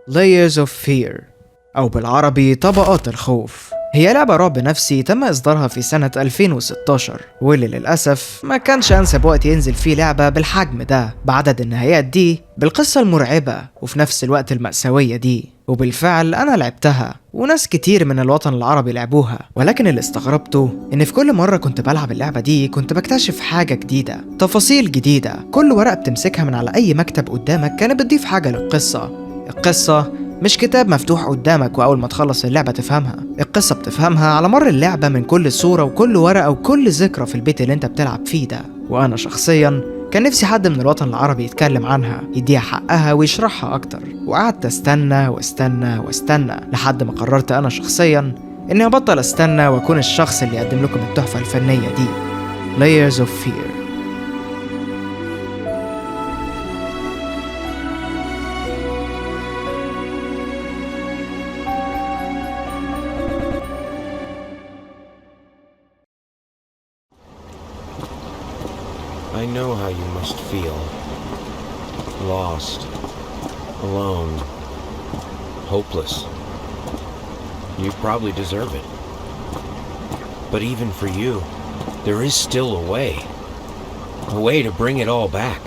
Layers of Fear، أو بالعربي طبقات الخوف. هي لعبة رعب نفسي تم إصدارها في سنة 2016، واللي للأسف ما كانش أنسب وقت ينزل فيه لعبة بالحجم ده، بعدد النهايات دي، بالقصة المرعبة وفي نفس الوقت المأساوية دي. وبالفعل أنا لعبتها وناس كتير من الوطن العربي لعبوها، ولكن اللي استغربته إن في كل مرة كنت بلعب اللعبة دي كنت بكتشف حاجة جديدة، تفاصيل جديدة. كل ورقة بتمسكها من على أي مكتب قدامك كانت بتضيف حاجة للقصة. القصة مش كتاب مفتوح قدامك وأول ما تخلص اللعبة تفهمها، القصة بتفهمها على مر اللعبة من كل صورة وكل ورقة وكل ذكرى في البيت اللي انت بتلعب فيه ده. وأنا شخصيا كان نفسي حد من الوطن العربي يتكلم عنها، يديها حقها ويشرحها أكتر. وقعدت استنى واستنى واستنى لحد ما قررت أنا شخصيا إني أبطل استنى وأكون الشخص اللي يقدم لكم التحفة الفنية دي. Layers of Fear. I know how you must feel. Lost, alone, hopeless. You probably deserve it. But even for you, there is still a way to bring it all back.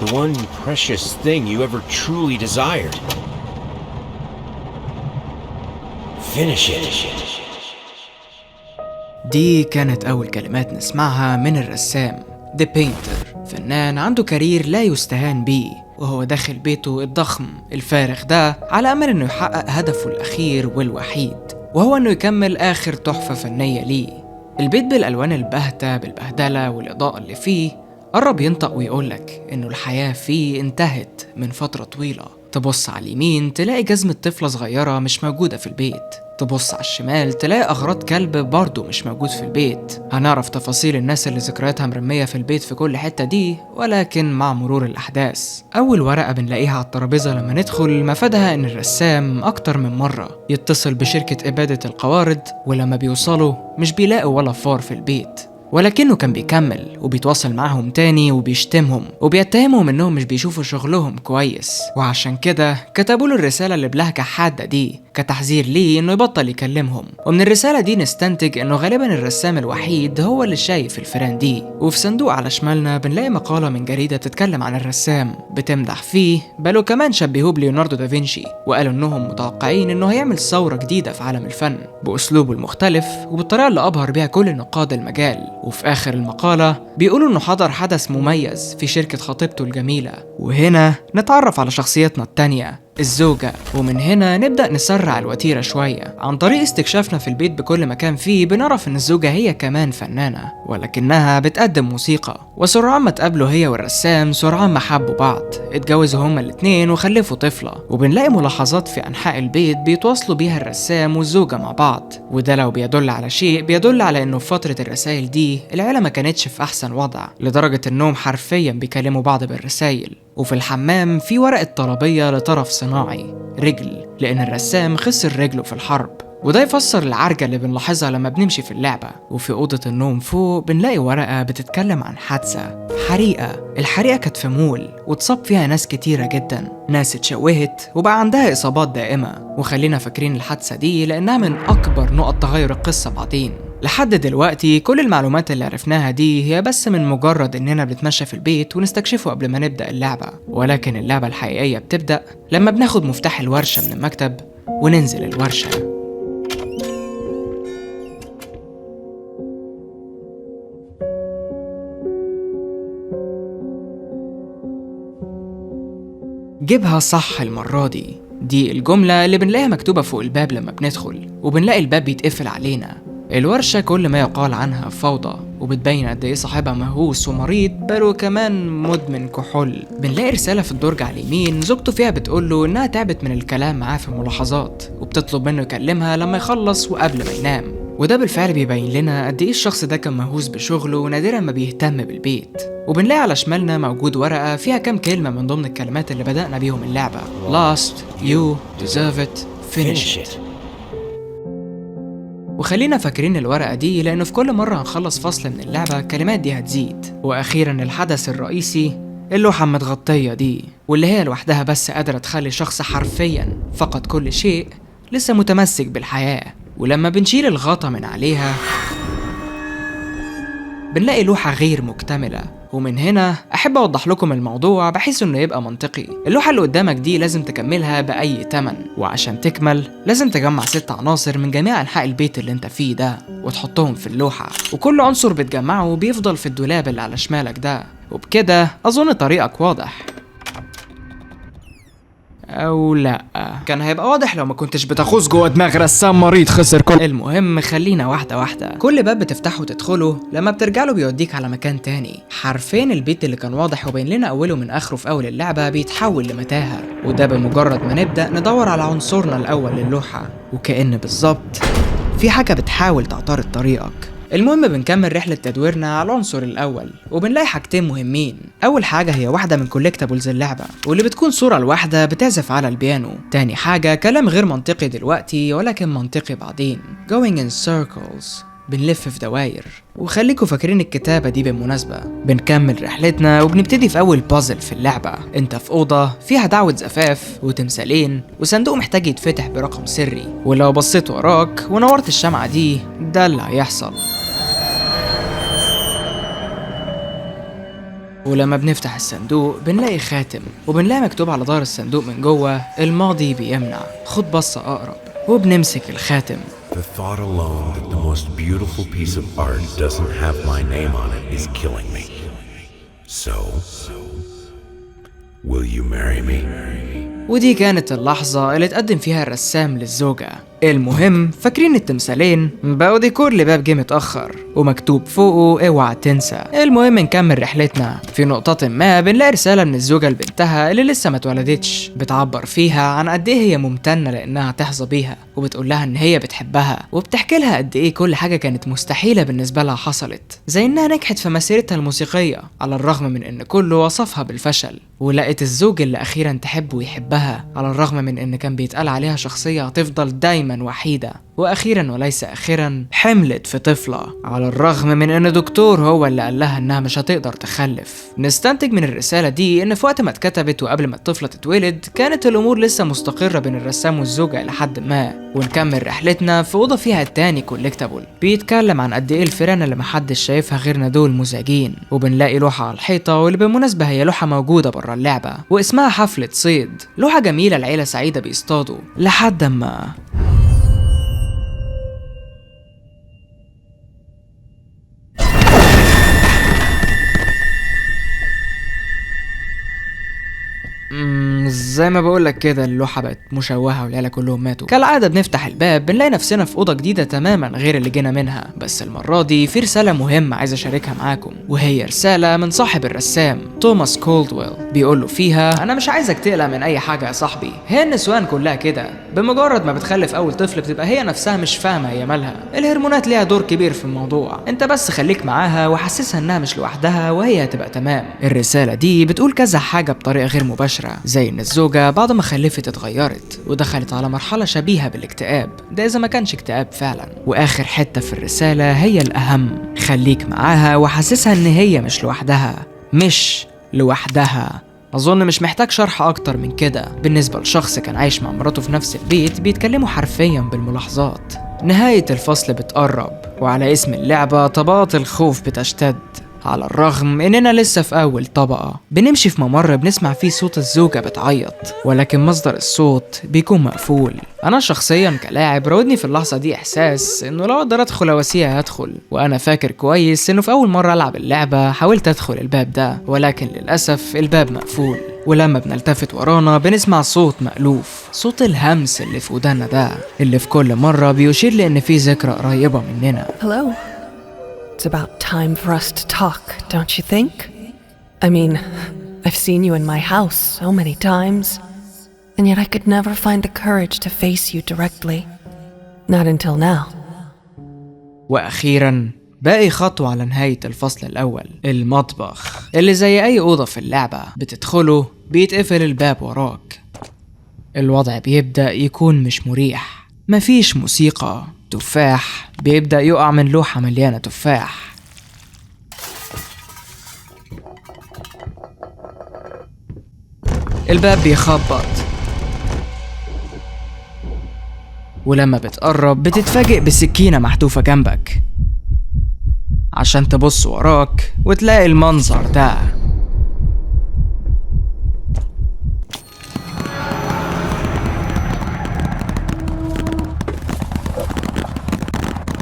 The one precious thing you ever truly desired. Finish it. دي كانت أول كلمات نسمعها من الرسام The Painter، فنان عنده كارير لا يستهان بيه، وهو داخل بيته الضخم الفارغ ده على أمل إنه يحقق هدفه الأخير والوحيد، وهو إنه يكمل آخر تحفة فنية ليه. البيت بالألوان الباهتة بالبهدلة والإضاءة اللي فيه قرب ينطق ويقولك إنه الحياة فيه انتهت من فترة طويلة. تبص على اليمين تلاقي جزمة طفلة صغيرة مش موجودة في البيت، تبص على الشمال تلاقي أغراض كلب برضو مش موجود في البيت. هنعرف تفاصيل الناس اللي ذكرياتها مرمية في البيت في كل حتة دي، ولكن مع مرور الأحداث. أول ورقة بنلاقيها على الترابيزة لما ندخل مفادها إن الرسام أكتر من مرة يتصل بشركة إبادة القوارض، ولما بيوصلوا مش بيلاقوا ولا فار في البيت، ولكنه كان بيكمل وبيتواصل معهم تاني وبيشتمهم وبيتهمهم انهم مش بيشوفوا شغلهم كويس، وعشان كده كتبوا له الرسالة اللي بلهجة حادة دي كتحذير ليه انه يبطل يكلمهم. ومن الرسالة دي نستنتج انه غالبا الرسام الوحيد هو اللي شايف الفيران دي. وفي صندوق على شمالنا بنلاقي مقالة من جريدة تتكلم عن الرسام بتمدح فيه، بل وكمان شبهوه بليوناردو دافنشي، وقالوا انهم متوقعين انه هيعمل ثورة جديدة في عالم الفن باسلوبه المختلف وبالطريقة اللي ابهر بيها كل نقاد المجال. وفي آخر المقالة بيقولوا إنه حضر حدث مميز في شركة خطيبته الجميلة. وهنا نتعرف على شخصيتنا التانية الزوجة، ومن هنا نبدأ نسرع الوتيرة شوية. عن طريق استكشافنا في البيت بكل مكان فيه بنعرف إن الزوجة هي كمان فنانة، ولكنها بتقدم موسيقى. وسرعان ما تقابلوا هي والرسام سرعان ما حبوا بعض، اتجوزوا هما الاتنين وخلفوا طفلة. وبنلاقي ملاحظات في أنحاء البيت بيتواصلوا بيها الرسام والزوجة مع بعض، وده لو بيدل على شيء بيدل على إنه في فترة الرسائل دي العيلة ما كانتش في أحسن وضع، لدرجة إنهم حرفيا بيكلموا بعض بالرسائل. وفي الحمام في ورقة طلبية لطرف صناعي رجل، لأن الرسام خسر رجله في الحرب، وده يفسر العرجة اللي بنلاحظها لما بنمشي في اللعبة. وفي أوضة النوم فوق بنلاقي ورقة بتتكلم عن حادثة حريقة. الحريقة كانت في مول واتصاب فيها ناس كتيرة جدا، ناس اتشوهت وبقى عندها إصابات دائمة، وخلينا فاكرين الحادثة دي لأنها من أكبر نقط تغير القصة بعدين. لحد دلوقتي كل المعلومات اللي عرفناها دي هي بس من مجرد إننا بنتمشى في البيت ونستكشفه قبل ما نبدأ اللعبة، ولكن اللعبة الحقيقية بتبدأ لما بناخد مفتاح الورشة من المكتب وننزل الورشة. جيبها صح المرة دي الجملة اللي بنلاقيها مكتوبة فوق الباب لما بندخل، وبنلاقي الباب بيتقفل علينا. الورشة كل ما يقال عنها فوضى، وبتبين قد ايه صاحبها مهووس ومريض، بل وكمان مدمن كحول. بنلاقي رسالة في الدرج على اليمين زوجته فيها بتقوله انها تعبت من الكلام معاه في ملاحظات، وبتطلب منه يكلمها لما يخلص وقبل ما ينام. وده بالفعل بيبين لنا قد ايه الشخص ده كان مهووس بشغله ونادرا ما بيهتم بالبيت. وبنلاقي على شمالنا موجود ورقة فيها كام كلمة من ضمن الكلمات اللي بدأنا بيهم اللعبة: Lost, you deserve it, finish it. وخلينا فاكرين الورقة دي لأنه في كل مرة هنخلص فصل من اللعبة الكلمات دي هتزيد. وأخيرا الحدث الرئيسي، اللوحة المتغطية دي، واللي هي لوحدها بس قادرة تخلي شخص حرفيا فقد كل شيء لسه متمسك بالحياة. ولما بنشيل الغطا من عليها بنلاقي لوحة غير مكتملة. ومن هنا أحب أوضح لكم الموضوع بحيث إنه يبقى منطقي. اللوحة اللي قدامك دي لازم تكملها بأي تمن، وعشان تكمل لازم تجمع 6 عناصر من جميع أنحاء البيت اللي أنت فيه ده وتحطهم في اللوحة، وكل عنصر بتجمعه بيفضل في الدولاب اللي على شمالك ده. وبكده أظن طريقك واضح، أو لأ؟ كان هيبقى واضح لو ما كنتش بتغوص جوه دماغ رسام مريض خسر كل. المهم خلينا واحدة واحدة. كل باب بتفتحه وتدخله لما بترجع له بيوديك على مكان تاني. حرفيا البيت اللي كان واضح وبين لنا أوله من آخره في أول اللعبة بيتحول لمتاهة، وده بمجرد ما نبدأ ندور على عنصرنا الأول للوحة، وكأن بالظبط في حاجة بتحاول تعترض طريقك. المهم بنكمل رحلة تدويرنا على العنصر الأول، وبنلاقي حاجتين مهمين. أول حاجة هي واحدة من كولكتابلز اللعبة، واللي بتكون صورة الواحدة بتعزف على البيانو. تاني حاجة كلام غير منطقي دلوقتي ولكن منطقي بعدين، going in circles، بنلف في دواير. وخليكوا فاكرين الكتابة دي بالمناسبة. بنكمل رحلتنا وبنبتدي في أول بازل في اللعبة. انت في أوضة فيها دعوة زفاف وتمثالين وصندوق محتاج يتفتح برقم سري، ولو بصيت وراك ونورت الشمعة دي ده اللي هيحصل. ولما بنفتح الصندوق بنلاقي خاتم، وبنلاقي مكتوب على ظهر الصندوق من جوه الماضي بيمنع، خد بصة أقرب. وبنمسك الخاتم. The thought alone that the most beautiful piece of art doesn't have my name on it is killing me. So, will you marry me? ودي كانت اللحظة اللي تقدم فيها الرسام للزوجة. المهم فاكرين التمثالين بقوا ديكور لباب جه متأخر ومكتوب فوقه اوعى تنسى. المهم نكمل رحلتنا. في نقطة ما بنلاقي رسالة من الزوجة لبنتها اللي لسه ما اتولدتش، بتعبر فيها عن قد ايه هي ممتنة لانها تحظى بيها، وبتقول لها ان هي بتحبها، وبتحكي لها قد ايه كل حاجة كانت مستحيلة بالنسبة لها حصلت، زي انها نجحت في مسيرتها الموسيقية على الرغم من ان كله وصفها بالفشل، ولقت الزوج اللي اخيرا تحبه ويحبها على الرغم من ان كان بيتقال عليها شخصية هتفضل دايما وحيدة. واخيرا وليس اخيرا حملت في طفلة على الرغم من ان دكتور هو اللي قال لها انها مش هتقدر تخلف. نستنتج من الرسالة دي ان في وقت ما اتكتبت وقبل ما الطفلة تتولد كانت الامور لسه مستقرة بين الرسام والزوجة لحد ما. ونكمل رحلتنا في اوضة فيها التاني كولكتابل بيتكلم عن قد ايه الفيران اللي محدش شايفها غيرنا دول مزعجين. وبنلاقي لوحة على الحيطة، واللي بالمناسبة هي لوحة موجودة بره اللعبة واسمها حفلة صيد. لوحة جميلة، العيلة سعيدة بيصطادوا لحد ما زي ما بقولك كده اللوحة بقت مشوهة والعيلة كلهم ماتوا. كالعادة بنفتح الباب بنلاقي نفسنا في أوضة جديدة تماما غير اللي جينا منها، بس المرة دي في رسالة مهمة عايز أشاركها معاكم، وهي رسالة من صاحب الرسام توماس كولدويل. بيقوله فيها أنا مش عايزك تقلق من أي حاجة يا صاحبي، هي النسوان كلها كده، بمجرد ما بتخلف أول طفل بتبقى هي نفسها مش فاهمة هي مالها، الهرمونات ليها دور كبير في الموضوع، أنت بس خليك معاها وحسسها إنها مش لوحدها وهي هتبقى تمام. الرسالة دي بتقول كذا حاجة بطريقة غير مباشرة، زي إن الزوجة بعد ما خلفت اتغيرت ودخلت على مرحلة شبيهة بالاكتئاب، ده إذا ما كانش اكتئاب فعلا. وآخر حتة في الرسالة هي الأهم، خليك معاها وحسسها إن هي مش لوحدها، مش لوحدها. أظن مش محتاج شرح أكتر من كده. بالنسبة لشخص كان عايش مع مراته في نفس البيت بيتكلموا حرفيا بالملاحظات. نهاية الفصل بتقرب، وعلى اسم اللعبة طبقات الخوف بتشتد، على الرغم اننا لسه في اول طبقة. بنمشي في ممر بنسمع فيه صوت الزوجة بتعيط، ولكن مصدر الصوت بيكون مقفول. انا شخصيا كلاعب راودني في اللحظة دي احساس انه لو اقدر ادخل اواسيها هدخل، وانا فاكر كويس انه في اول مرة العب اللعبة حاولت ادخل الباب ده، ولكن للاسف الباب مقفول. ولما بنلتفت ورانا بنسمع صوت مألوف، صوت الهمس اللي في ودانا ده، اللي في كل مرة بيشير لان في ذكرى قريبة مننا. Hello. It's about time for us to talk, don't you think? I mean, I've seen you in my house so many times, and yet I could never find the courage to face you directly. Not until now. وأخيراً باقي خطوة على نهاية الفصل الأول، المطبخ اللي زي أي أوضة في اللعبة بتدخله بيتقفل الباب وراك. الوضع بيبدأ يكون مش مريح، مفيش موسيقى تفاح بيبدأ يقع من لوحة مليانة تفاح. الباب بيخبط، ولما بتقرب بتتفاجئ بسكينة محذوفة جنبك عشان تبص وراك وتلاقي المنظر ده.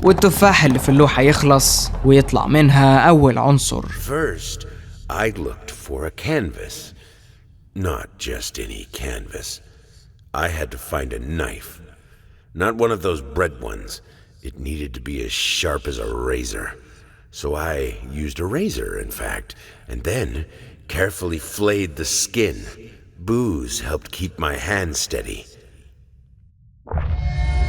والتفاح اللي في اللوحة يخلص ويطلع منها أول عنصر. First, I looked for a canvas. Not just any canvas. I had to find a knife. Not one of those bread ones. It needed to be as sharp as a razor. So I used a razor, in fact, and then carefully flayed the skin. Booze helped keep my hand steady.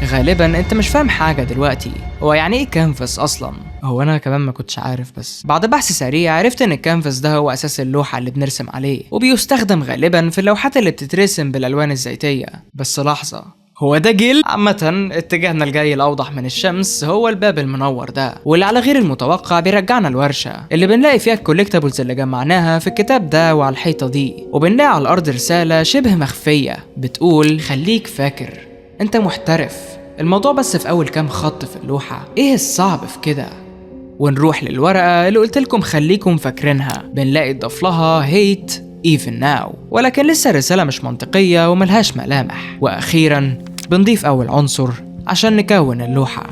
غالبا انت مش فاهم حاجة دلوقتي. هو يعني ايه كانفاس اصلا؟ هو انا كمان ما كنتش عارف، بس بعد بحث سريع عرفت ان الكانفاس ده هو اساس اللوحة اللي بنرسم عليه، وبيستخدم غالبا في اللوحات اللي بتترسم بالالوان الزيتية. بس لحظة، هو ده جيل؟ عامة اتجاهنا الجاي الأوضح من الشمس هو الباب المنور ده، واللي على غير المتوقع بيرجعنا الورشة اللي بنلاقي فيها الكوليكتابلز اللي جمعناها في الكتاب ده وعلى الحيطة دي. وبنلاقي على الأرض رسالة شبه مخفية بتقول خليك فاكر انت محترف. الموضوع بس في أول كام خط في اللوحة، ايه الصعب في كده؟ ونروح للورقة اللي قلتلكم خليكم فاكرينها، بنلاقي اتضاف لها hate even now، ولكن لسه الرسالة مش منطقية وملهاش ملامح. وأخيرا بنضيف أول عنصر عشان نكون اللوحة.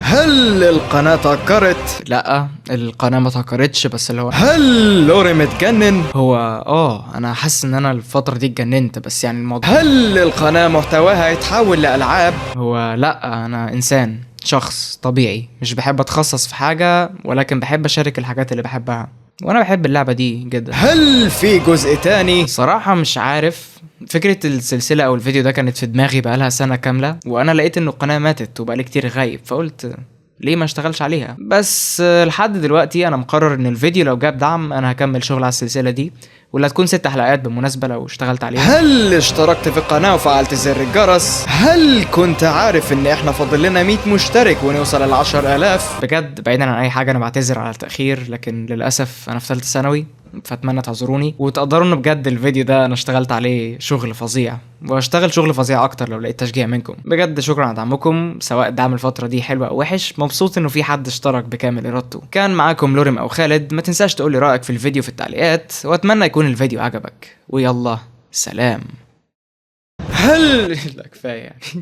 هل القناة اتهكرت؟ لا، القناة ما اتهكرتش، بس اللي هو هل لوري متجنن؟ هو انا حاسس ان انا الفترة دي اتجننت، بس يعني الموضوع هل القناة محتواها يتحول لألعاب؟ هو لا، انا انسان شخص طبيعي مش بحب اتخصص في حاجة، ولكن بحب اشارك الحاجات اللي بحبها، وانا بحب اللعبة دي جدا. هل في جزء تاني؟ صراحة مش عارف. فكرة السلسلة او الفيديو ده كانت في دماغي بقالها سنة كاملة، وانا لقيت انه القناة ماتت وبقالي كتير غايب، فقلت ليه ما اشتغلش عليها. بس لحد دلوقتي انا مقرر ان الفيديو لو جاب دعم انا هكمل شغل على السلسلة دي، واللي هتكون 6 حلقات بالمناسبة لو اشتغلت عليها. هل اشتركت في القناة وفعلت زر الجرس؟ هل كنت عارف ان احنا فاضل لنا 100 مشترك ونوصل ل10,000؟ بجد بعيدا عن اي حاجة انا بعتذر على التأخير، لكن للأسف انا في ثالثة ثانوي، فاتمنى تعذروني وتقدروا ان بجد الفيديو ده انا اشتغلت عليه شغل فظيع، واشتغل شغل فظيع اكتر لو لقيت تشجيع منكم. بجد شكرا على دعمكم، سواء دعم الفتره دي حلو او وحش. مبسوط انه في حد اشترك بكامل ارادته. كان معاكم لوريم او خالد، ما تنساش تقولي رايك في الفيديو في التعليقات، واتمنى يكون الفيديو عجبك، ويلا سلام. هل لا كفايه